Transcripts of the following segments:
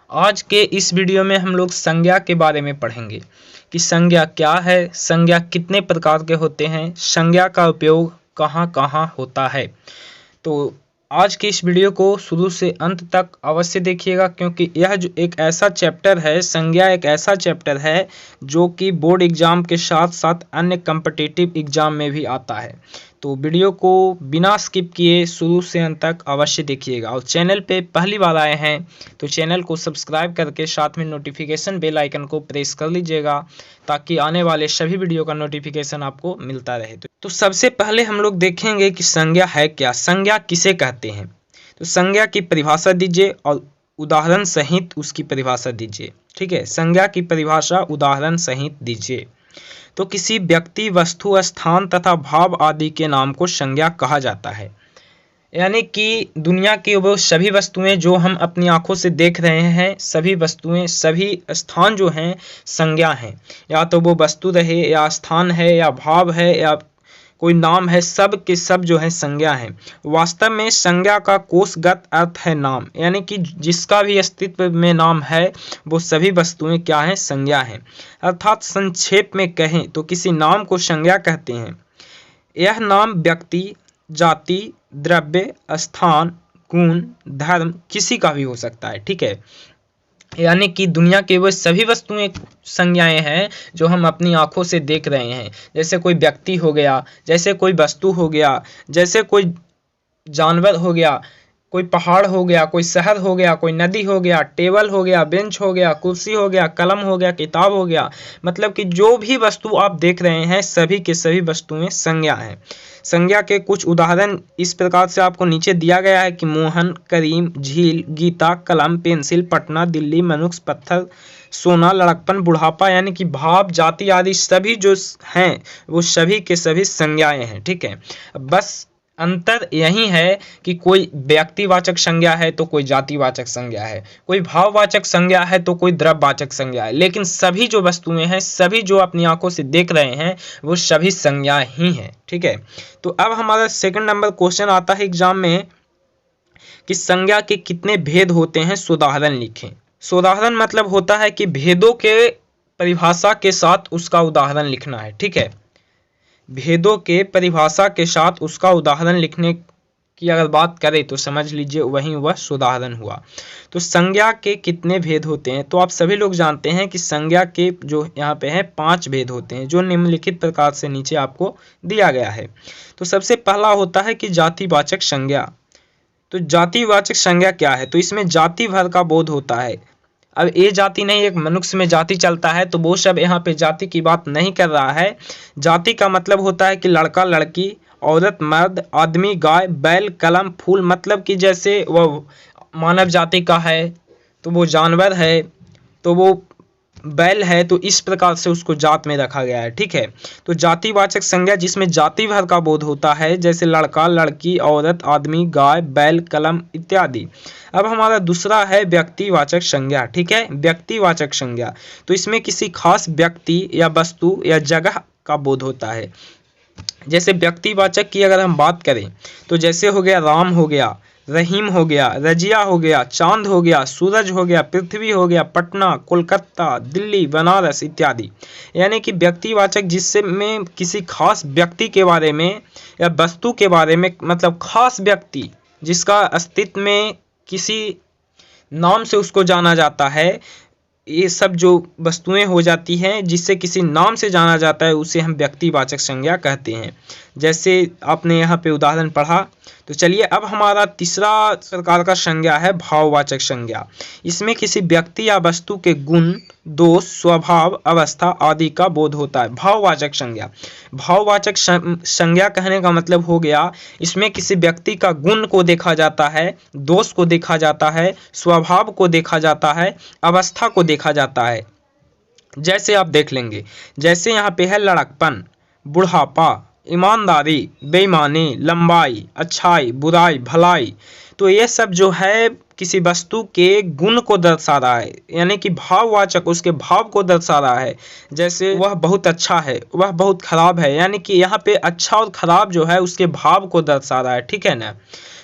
आज के इस वीडियो में हम लोग संज्ञा के बारे में पढ़ेंगे कि संज्ञा क्या है, संज्ञा कितने प्रकार के होते हैं, संज्ञा का उपयोग कहाँ कहाँ होता है। तो आज की इस वीडियो को शुरू से अंत तक अवश्य देखिएगा, क्योंकि यह जो एक ऐसा चैप्टर है, संज्ञा एक ऐसा चैप्टर है जो कि बोर्ड एग्जाम के साथ साथ अन्य कॉम्पिटिटिव एग्जाम में भी आता है। तो वीडियो को बिना स्किप किए शुरू से अंत तक अवश्य देखिएगा, और चैनल पे पहली बार आए हैं तो चैनल को सब्सक्राइब करके साथ में नोटिफिकेशन बेल आइकन को प्रेस कर लीजिएगा, ताकि आने वाले सभी वीडियो का नोटिफिकेशन आपको मिलता रहे। तो सबसे पहले हम लोग देखेंगे कि संज्ञा है क्या, संज्ञा किसे कहते हैं। तो संज्ञा की परिभाषा दीजिए और उदाहरण सहित उसकी परिभाषा दीजिए। ठीक है, संज्ञा की परिभाषा उदाहरण सहित दीजिए। तो किसी व्यक्ति, वस्तु, स्थान तथा भाव आदि के नाम को संज्ञा कहा जाता है। यानी कि दुनिया की वो सभी वस्तुएं जो हम अपनी आंखों से देख रहे हैं, सभी वस्तुएं, सभी स्थान जो हैं संज्ञा हैं। या तो वो वस्तु रहे, या स्थान है, या भाव है, या कोई नाम है, सब के सब जो है संज्ञा है। वास्तव में संज्ञा का कोशगत अर्थ है नाम, यानी कि जिसका भी अस्तित्व में नाम है वो सभी वस्तुएं क्या हैं, संज्ञा हैं। अर्थात संक्षेप में कहें तो किसी नाम को संज्ञा कहते हैं। यह नाम व्यक्ति, जाति, द्रव्य, स्थान, गुण, धर्म किसी का भी हो सकता है। ठीक है, यानी कि दुनिया के वो सभी वस्तुएं संज्ञाएं हैं जो हम अपनी आंखों से देख रहे हैं। जैसे कोई व्यक्ति हो गया, जैसे कोई वस्तु हो गया, जैसे कोई जानवर हो गया, कोई पहाड़ हो गया, कोई शहर हो गया, कोई नदी हो गया, टेबल हो गया, बेंच हो गया, कुर्सी हो गया, कलम हो गया, किताब हो गया। मतलब कि जो भी वस्तु आप देख रहे हैं सभी के सभी वस्तुएं संज्ञा हैं। संज्ञा के कुछ उदाहरण इस प्रकार से आपको नीचे दिया गया है कि मोहन, करीम, झील, गीता, कलम, पेंसिल, पटना, दिल्ली, मनुष्य, पत्थर, सोना, लड़कपन, बुढ़ापा। यानी कि भाव, जाति आदि सभी जो हैं वो सभी के सभी संज्ञाएं हैं। ठीक है, बस अंतर यही है कि कोई व्यक्तिवाचक संज्ञा है तो कोई जातिवाचक संज्ञा है, कोई भाववाचक संज्ञा है तो कोई द्रव्यवाचक संज्ञा है, लेकिन सभी जो वस्तुएं हैं, सभी जो अपनी आंखों से देख रहे हैं वो सभी संज्ञा ही हैं। ठीक है, तो अब हमारा सेकंड नंबर क्वेश्चन आता है एग्जाम में कि संज्ञा के कितने भेद होते हैं, सोदाहरण लिखें। सोदाहरण मतलब होता है कि भेदों के परिभाषा के साथ उसका उदाहरण लिखना है। ठीक है, भेदों के परिभाषा के साथ उसका उदाहरण लिखने की अगर बात करें तो समझ लीजिए वही वह सुदाहरण हुआ। तो संज्ञा के कितने भेद होते हैं, तो आप सभी लोग जानते हैं कि संज्ञा के जो यहाँ पे है 5 भेद होते हैं, जो निम्नलिखित प्रकार से नीचे आपको दिया गया है। तो सबसे पहला होता है कि जातिवाचक संज्ञा। तो जातिवाचक संज्ञा क्या है, तो इसमें जाति भर का बोध होता है। अब ये जाति नहीं, एक मनुष्य में जाति चलता है, तो वो सब यहाँ पे जाति की बात नहीं कर रहा है। जाति का मतलब होता है कि लड़का, लड़की, औरत, मर्द, आदमी, गाय, बैल, कलम, फूल। मतलब कि जैसे वह मानव जाति का है तो वो जानवर है, तो वो बैल है, तो इस प्रकार से उसको जात में रखा गया है। ठीक है, तो जातिवाचक संज्ञा जिसमें जाति भर का बोध होता है, जैसे लड़का, लड़की, औरत, आदमी, गाय, बैल, कलम इत्यादि। अब हमारा दूसरा है व्यक्तिवाचक संज्ञा। ठीक है, व्यक्तिवाचक संज्ञा, तो इसमें किसी खास व्यक्ति या वस्तु या जगह का बोध होता है। जैसे व्यक्तिवाचक की अगर हम बात करें तो जैसे हो गया राम, हो गया रहीम, हो गया रजिया, हो गया चांद, हो गया सूरज, हो गया पृथ्वी, हो गया पटना, कोलकाता, दिल्ली, बनारस इत्यादि। यानी कि व्यक्तिवाचक जिसमें किसी खास व्यक्ति के बारे में या वस्तु के बारे में, मतलब खास व्यक्ति जिसका अस्तित्व में किसी नाम से उसको जाना जाता है, ये सब जो वस्तुएं हो जाती हैं जिससे किसी नाम से जाना जाता है उसे हम व्यक्तिवाचक संज्ञा कहते हैं। जैसे आपने यहाँ पे उदाहरण पढ़ा। तो चलिए अब हमारा तीसरा प्रकार का संज्ञा है भाववाचक संज्ञा। इसमें किसी व्यक्ति या वस्तु के गुण, दोष, स्वभाव, अवस्था आदि का बोध होता है। भाववाचक संज्ञा, भाववाचक संज्ञा कहने का मतलब हो गया इसमें किसी व्यक्ति का गुण को देखा जाता है, दोष को देखा जाता है, स्वभाव को देखा जाता है, अवस्था को देखा जाता है। जैसे आप देख लेंगे, जैसे यहाँ पे है लड़कपन, बुढ़ापा, ईमानदारी, बेईमानी, लंबाई, अच्छाई, बुराई, भलाई। तो ये सब जो है किसी वस्तु के गुण को दर्शा रहा है, यानी कि भाववाचक उसके भाव को दर्शा रहा है। जैसे वह बहुत अच्छा है, वह बहुत खराब है, यानी कि यहाँ पे अच्छा और खराब जो है उसके भाव को दर्शा रहा है। ठीक है ना,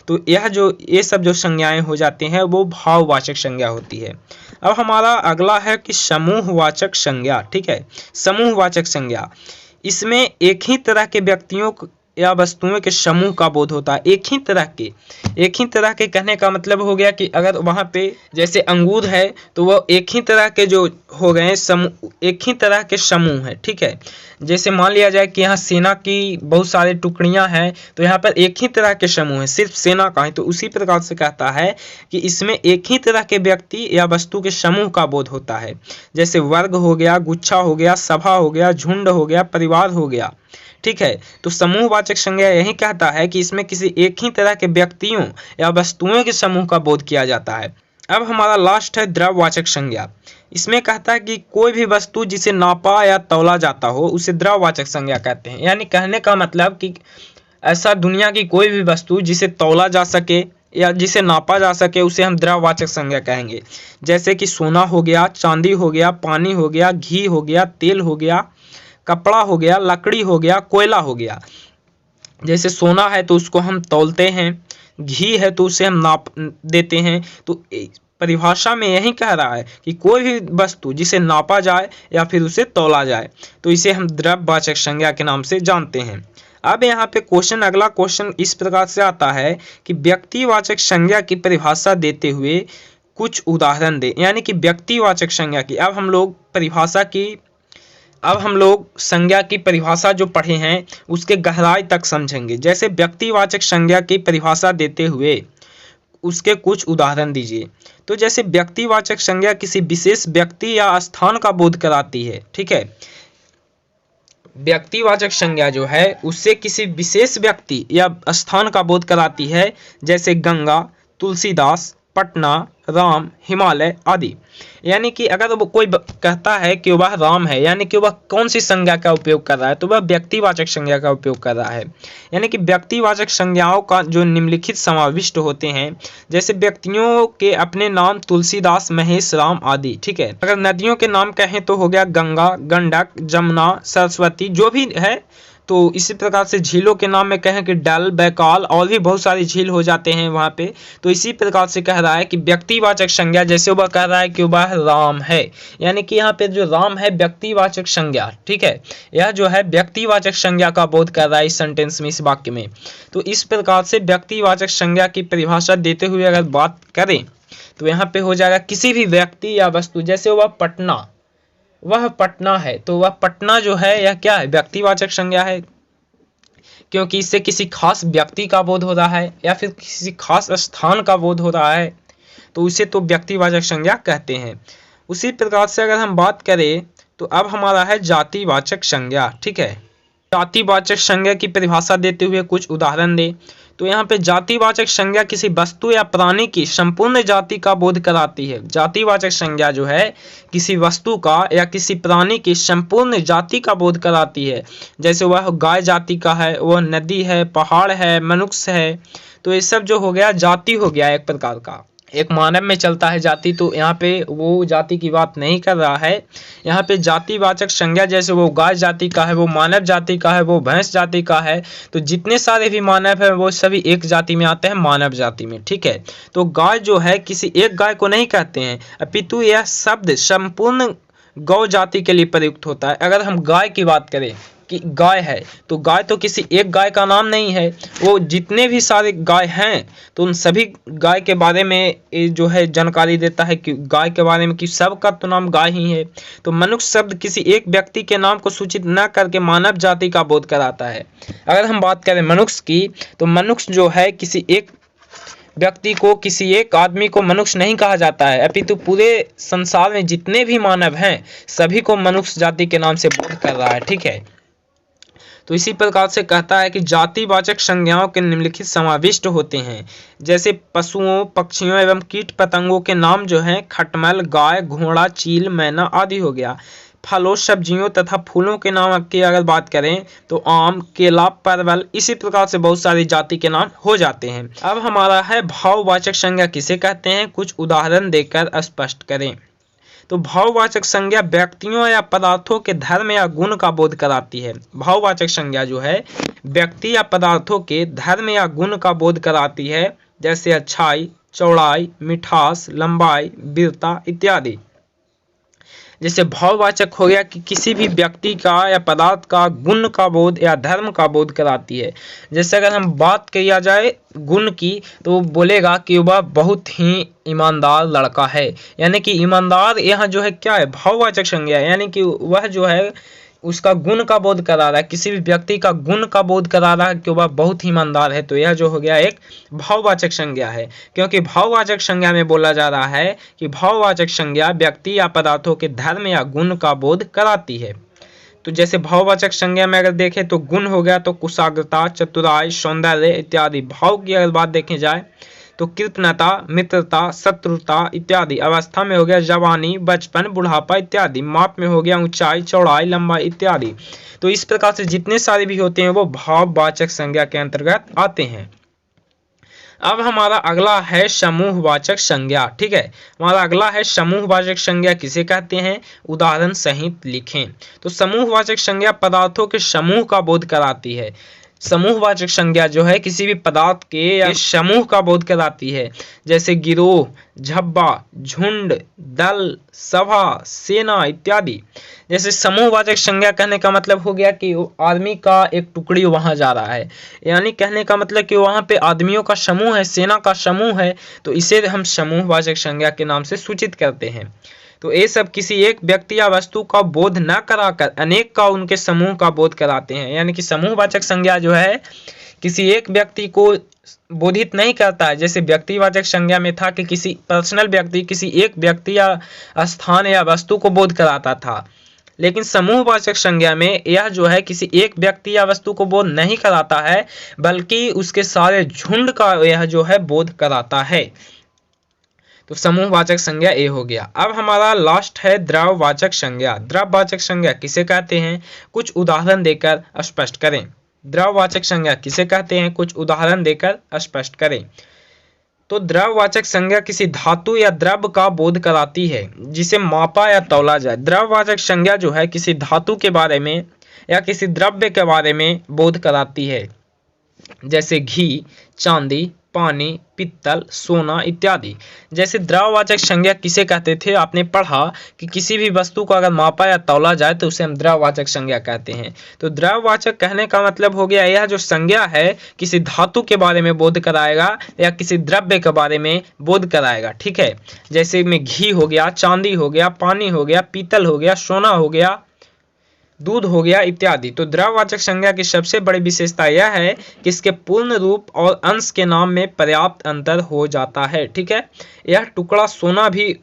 तो ये सब जो संज्ञाएं हो जाती हैं वो भाववाचक संज्ञा होती है। अब हमारा अगला है कि समूहवाचक संज्ञा। ठीक है, समूहवाचक संज्ञा, इसमें एक ही तरह के व्यक्तियों या वस्तुओं के समूह का बोध होता है। एक ही तरह के कहने का मतलब हो गया कि अगर वहाँ पे जैसे अंगूर है तो वह एक ही तरह के जो हो गए समूह, एक ही तरह के समूह है। ठीक है, जैसे मान लिया जाए कि यहाँ सेना की बहुत सारे टुकड़ियाँ हैं तो यहाँ पर एक ही तरह के समूह है, सिर्फ सेना का है। तो उसी प्रकार से कहता है कि इसमें एक ही तरह के व्यक्ति या वस्तु के समूह का बोध होता है। जैसे वर्ग हो गया, गुच्छा हो गया, सभा हो गया, झुंड हो गया, परिवार हो गया। ठीक है, तो समूहवाचक संज्ञा यही कहता है कि इसमें किसी एक ही तरह के व्यक्तियों या वस्तुओं के समूह का बोध किया जाता है। अब हमारा लास्ट है द्रव्यवाचक संज्ञा। इसमें कहता है कि कोई भी वस्तु जिसे नापा या तौला जाता हो उसे द्रव्यवाचक संज्ञा कहते हैं। यानी कहने का मतलब कि ऐसा दुनिया की कोई भी वस्तु जिसे तौला जा सके या जिसे नापा जा सके उसे हम द्रव्यवाचक संज्ञा कहेंगे। जैसे कि सोना हो गया, चांदी हो गया, पानी हो गया, घी हो गया, तेल हो गया, कपड़ा हो गया, लकड़ी हो गया, कोयला हो गया। जैसे सोना है तो उसको हम तौलते हैं, घी है तो उसे हम नाप देते हैं। तो परिभाषा में यही कह रहा है कि कोई भी वस्तु जिसे नापा जाए या फिर उसे तौला जाए तो इसे हम द्रव्यवाचक संज्ञा के नाम से जानते हैं। अब यहाँ पे अगला क्वेश्चन इस प्रकार से आता है कि व्यक्तिवाचक संज्ञा की परिभाषा देते हुए कुछ उदाहरण दे। यानी कि व्यक्तिवाचक संज्ञा की अब हम लोग संज्ञा की परिभाषा जो पढ़े हैं उसके गहराई तक समझेंगे। जैसे व्यक्तिवाचक संज्ञा की परिभाषा देते हुए उसके कुछ उदाहरण दीजिए। तो जैसे व्यक्तिवाचक संज्ञा किसी विशेष व्यक्ति या स्थान का बोध कराती है। ठीक है, व्यक्तिवाचक संज्ञा जो है उससे किसी विशेष व्यक्ति या स्थान का बोध कराती है। जैसे गंगा, तुलसीदास, पटना, राम, हिमालय आदि। यानी कि अगर वो कोई कहता है कि वह राम है, यानी कि वह कौन सी संज्ञा का उपयोग कर रहा है, तो वह व्यक्तिवाचक संज्ञा का उपयोग कर रहा है। यानी कि व्यक्तिवाचक संज्ञाओं का जो निम्नलिखित समाविष्ट होते हैं, जैसे व्यक्तियों के अपने नाम तुलसीदास, महेश, राम आदि। ठीक है, अगर नदियों के नाम कहें तो हो गया गंगा, गंडक, जमुना, सरस्वती जो भी है। तो इसी प्रकार से झीलों के नाम में कहें कि डल, बैकाल और भी बहुत सारी झील हो जाते हैं वहाँ पे। तो इसी प्रकार से कह रहा है कि व्यक्तिवाचक संज्ञा, जैसे वह कह रहा है कि वह राम है, यानी कि यहाँ पे जो राम है व्यक्तिवाचक संज्ञा। ठीक है, यह जो है व्यक्तिवाचक संज्ञा का बोध कर रहा है इस सेंटेंस में, इस वाक्य में। तो इस प्रकार से व्यक्तिवाचक संज्ञा की परिभाषा देते हुए अगर बात करें तो यहाँ पे हो जाएगा किसी भी व्यक्ति या वस्तु। जैसे वह पटना है, तो वह पटना जो है यह क्या है, व्यक्तिवाचक संज्ञा है, क्योंकि इससे किसी खास व्यक्ति का बोध हो रहा है या फिर किसी खास स्थान का बोध हो रहा है, तो उसे तो व्यक्तिवाचक संज्ञा कहते हैं। उसी प्रकार से अगर हम बात करें तो अब हमारा है जातिवाचक संज्ञा। ठीक है, जातिवाचक संज्ञा की परिभाषा देते हुए कुछ उदाहरण दे। तो यहाँ पे जातिवाचक संज्ञा किसी वस्तु या प्राणी की संपूर्ण जाति का बोध कराती है। जातिवाचक संज्ञा जो है किसी वस्तु का या किसी प्राणी की संपूर्ण जाति का बोध कराती है। जैसे वह गाय जाति का है, वह नदी है, पहाड़ है, मनुष्य है। तो ये सब जो हो गया जाति हो गया एक प्रकार का। एक मानव में चलता है जाति, तो यहाँ पे वो जाति की बात नहीं कर रहा है। यहाँ पे जातिवाचक संज्ञा जैसे वो गाय जाति का है, वो मानव जाति का है, वो भैंस जाति का है। तो जितने सारे भी मानव है वो सभी एक जाति में आते हैं, मानव जाति में। ठीक है, तो गाय जो है किसी एक गाय को नहीं कहते हैं, अपितु यह शब्द संपूर्ण गौ जाति के लिए प्रयुक्त होता है। अगर हम गाय की बात करें कि गाय है, तो गाय तो किसी एक गाय का नाम नहीं है, वो जितने भी सारे गाय हैं तो उन सभी गाय के बारे में जो है जानकारी देता है कि गाय के बारे में कि सबका तो नाम गाय ही है। तो मनुष्य शब्द किसी एक व्यक्ति के नाम को सूचित न करके मानव जाति का बोध कराता है। अगर हम बात करें मनुष्य की, तो मनुष्य जो है किसी एक व्यक्ति को, किसी एक आदमी को मनुष्य नहीं कहा जाता है, अपितु पूरे संसार में जितने भी मानव हैं सभी को मनुष्य जाति के नाम से बोध कर रहा है। ठीक है, तो इसी प्रकार से कहता है कि जातिवाचक संज्ञाओं के निम्नलिखित समाविष्ट होते हैं। जैसे पशुओं, पक्षियों एवं कीट पतंगों के नाम जो हैं खटमल, गाय, घोड़ा, चील, मैना आदि हो गया। फलों, सब्जियों तथा फूलों के नाम की अगर बात करें तो आम, केला, परवल, इसी प्रकार से बहुत सारी जाति के नाम हो जाते हैं। अब हमारा है भाववाचक संज्ञा किसे कहते हैं, कुछ उदाहरण देकर स्पष्ट करें। तो भाववाचक संज्ञा व्यक्तियों या पदार्थों के धर्म या गुण का बोध कराती है। भाववाचक संज्ञा जो है व्यक्ति या पदार्थों के धर्म या गुण का बोध कराती है, जैसे अच्छाई, चौड़ाई, मिठास, लंबाई, वीरता इत्यादि। जैसे भाववाचक हो गया कि किसी भी व्यक्ति का या पदार्थ का गुण का बोध या धर्म का बोध कराती है। जैसे अगर हम बात किया जाए गुण की, तो बोलेगा कि वह बहुत ही ईमानदार लड़का है, यानी कि ईमानदार यहाँ जो है क्या है, भाववाचक संज्ञा है, यानी कि वह जो है उसका गुण का बोध करा रहा है, किसी भी व्यक्ति का गुण का बोध करा रहा है कि वह बहुत ही ईमानदार है। तो यह जो हो गया एक भाववाचक संज्ञा है, क्योंकि भाववाचक संज्ञा में बोला जा रहा है कि भाववाचक संज्ञा व्यक्ति या पदार्थों के धर्म या गुण का बोध कराती है। तो जैसे भाववाचक संज्ञा में अगर देखें तो गुण हो गया तो कुशाग्रता, चतुराई, सौंदर्य इत्यादि। भाव की अगर बात देखी जाए तो कृतज्ञता, मित्रता, शत्रुता इत्यादि। अवस्था में हो गया जवानी, बचपन, बुढ़ापा इत्यादि। माप में हो गया ऊंचाई, चौड़ाई, लंबाई इत्यादि। तो इस प्रकार से जितने सारे भी होते हैं वो भाववाचक संज्ञा के अंतर्गत आते हैं। अब हमारा अगला है समूहवाचक संज्ञा। ठीक है, हमारा अगला है समूहवाचक संज्ञा किसे कहते हैं, उदाहरण सहित लिखें। तो समूहवाचक संज्ञा पदार्थों के समूह का बोध कराती है। समूहवाचक संज्ञा जो है किसी भी पदार्थ के या समूह का बोध कराती है, जैसे गिरोह, झब्बा, झुंड, दल, सभा, सेना इत्यादि। जैसे समूहवाचक संज्ञा कहने का मतलब हो गया कि आदमी का एक टुकड़ी वहां जा रहा है, यानी कहने का मतलब कि वहां पे आदमियों का समूह है, सेना का समूह है, तो इसे हम समूहवाचक संज्ञा के नाम से सूचित करते हैं। तो ये सब किसी एक व्यक्ति या वस्तु का बोध न कराकर अनेक का उनके समूह का बोध कराते हैं। यानी कि समूहवाचक संज्ञा जो है किसी एक व्यक्ति को बोधित नहीं करता है। जैसे व्यक्तिवाचक संज्ञा में था कि किसी पर्सनल व्यक्ति किसी एक व्यक्ति या स्थान या वस्तु को बोध कराता था, लेकिन समूहवाचक संज्ञा में यह जो है किसी एक व्यक्ति या वस्तु को बोध नहीं कराता है, बल्कि उसके सारे झुंड का यह जो है बोध कराता है। तो समूहवाचक संज्ञा ए हो गया। अब हमारा लास्ट है द्रववाचक संज्ञा। द्रववाचक संज्ञा किसे कहते हैं, कुछ उदाहरण देकर स्पष्ट करें। द्रववाचक संज्ञा किसे कहते हैं, कुछ उदाहरण देकर स्पष्ट करें। तो द्रववाचक संज्ञा किसी धातु या द्रव्य का बोध कराती है जिसे मापा या तौला जाए। द्रववाचक संज्ञा जो है किसी धातु के बारे में या किसी द्रव्य के बारे में बोध कराती है, जैसे घी, चांदी, पानी, पित्तल, सोना इत्यादि। जैसे द्रववाचक संज्ञा किसे कहते थे, आपने पढ़ा कि किसी भी वस्तु को अगर मापा या तौला जाए तो उसे हम द्रववाचक संज्ञा कहते हैं। तो द्रववाचक कहने का मतलब हो गया यह जो संज्ञा है किसी धातु के बारे में बोध कराएगा या किसी द्रव्य के बारे में बोध कराएगा। ठीक है, जैसे में घी हो गया, चांदी हो गया, पानी हो गया, पीतल हो गया, सोना हो गया, दूध हो गया इत्यादि। तो द्रववाचक संज्ञा की सबसे बड़ी विशेषता यह है कि इसके पूर्ण रूप और अंश के नाम में पर्याप्त अंतर हो जाता है। ठीक है, यह टुकड़ा सोना भी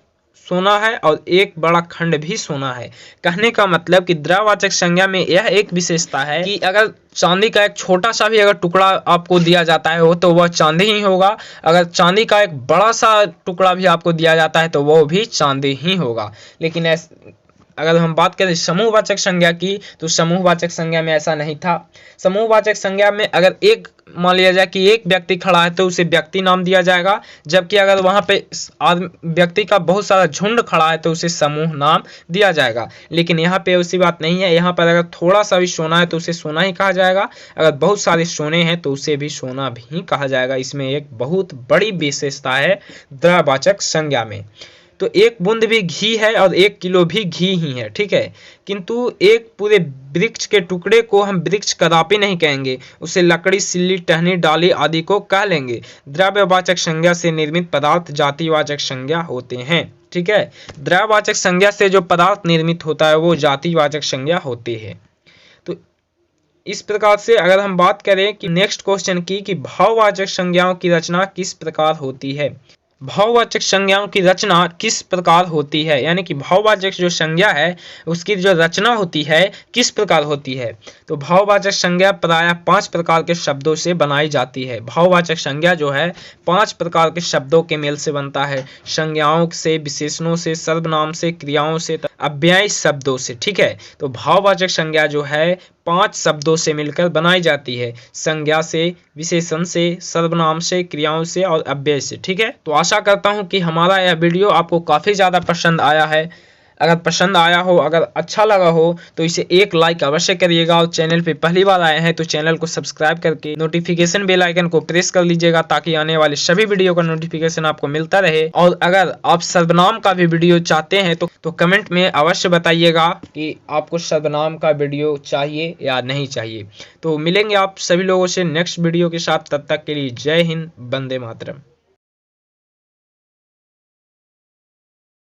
सोना है और एक बड़ा खंड भी सोना है। कहने का मतलब कि द्रववाचक संज्ञा में यह एक विशेषता है कि अगर चांदी का एक छोटा सा भी अगर टुकड़ा आपको दिया जाता है तो वह चांदी ही होगा, अगर चांदी का एक बड़ा सा टुकड़ा भी आपको दिया जाता है तो वह भी चांदी ही होगा। लेकिन अगर हम बात करें समूहवाचक संज्ञा की तो समूहवाचक संज्ञा में ऐसा नहीं था। समूहवाचक संज्ञा में अगर एक मान लिया जाए कि एक व्यक्ति खड़ा है तो उसे व्यक्ति नाम दिया जाएगा, जबकि अगर वहां पे व्यक्ति का बहुत सारा झुंड खड़ा है तो उसे समूह नाम दिया जाएगा। लेकिन यहाँ पे उसी बात नहीं है, यहाँ पर अगर थोड़ा सा भी सोना है तो उसे सोना ही कहा जाएगा, अगर बहुत सारे सोने हैं तो उसे भी सोना भी कहा जाएगा। इसमें एक बहुत बड़ी विशेषता है द्रववाचक संज्ञा में। तो एक बूंद भी घी है और 1 किलो भी घी ही है। ठीक है, किंतु एक पूरे वृक्ष के टुकड़े को हम वृक्ष कदापि नहीं कहेंगे, उसे लकड़ी, सिल्ली, टहनी, डाली आदि को कह लेंगे। द्रव्यवाचक संज्ञा से निर्मित पदार्थ जातिवाचक संज्ञा होते हैं। ठीक है, द्रव्यवाचक संज्ञा से जो पदार्थ निर्मित होता है वो जातिवाचक संज्ञा होती है। तो इस प्रकार से अगर हम बात करें कि नेक्स्ट क्वेश्चन की कि भाववाचक संज्ञाओं की रचना किस प्रकार होती है। भाववाचक संज्ञाओं की रचना किस प्रकार होती है, यानी कि भाववाचक जो संज्ञा है उसकी जो रचना होती है किस प्रकार होती है। तो भाववाचक संज्ञा प्रायः 5 प्रकार के शब्दों से बनाई जाती है। भाववाचक संज्ञा जो है 5 प्रकार के शब्दों के मेल से बनता है। संज्ञाओं से, विशेषणों से, सर्वनाम से, क्रियाओं से अव्यय शब्दों से। ठीक है, तो भाववाचक संज्ञा जो है 5 शब्दों से मिलकर बनाई जाती है, संज्ञा से, विशेषण से, सर्वनाम से, क्रियाओं से और अव्यय से। ठीक है, तो आशा करता हूं कि हमारा यह वीडियो आपको काफी ज्यादा पसंद आया है। अगर पसंद आया हो, अगर अच्छा लगा हो तो इसे एक लाइक अवश्य करिएगा, और चैनल पे पहली बार आए हैं तो चैनल को सब्सक्राइब करके नोटिफिकेशन बेल आइकन को प्रेस कर लीजिएगा, ताकि आने वाले सभी वीडियो का नोटिफिकेशन आपको मिलता रहे। और अगर आप सर्वनाम का भी वीडियो चाहते हैं तो कमेंट में अवश्य बताइएगा कि आपको सर्वनाम का वीडियो चाहिए या नहीं चाहिए। तो मिलेंगे आप सभी लोगों से नेक्स्ट वीडियो के साथ, तब तक के लिए जय हिंद, वंदे मातरम।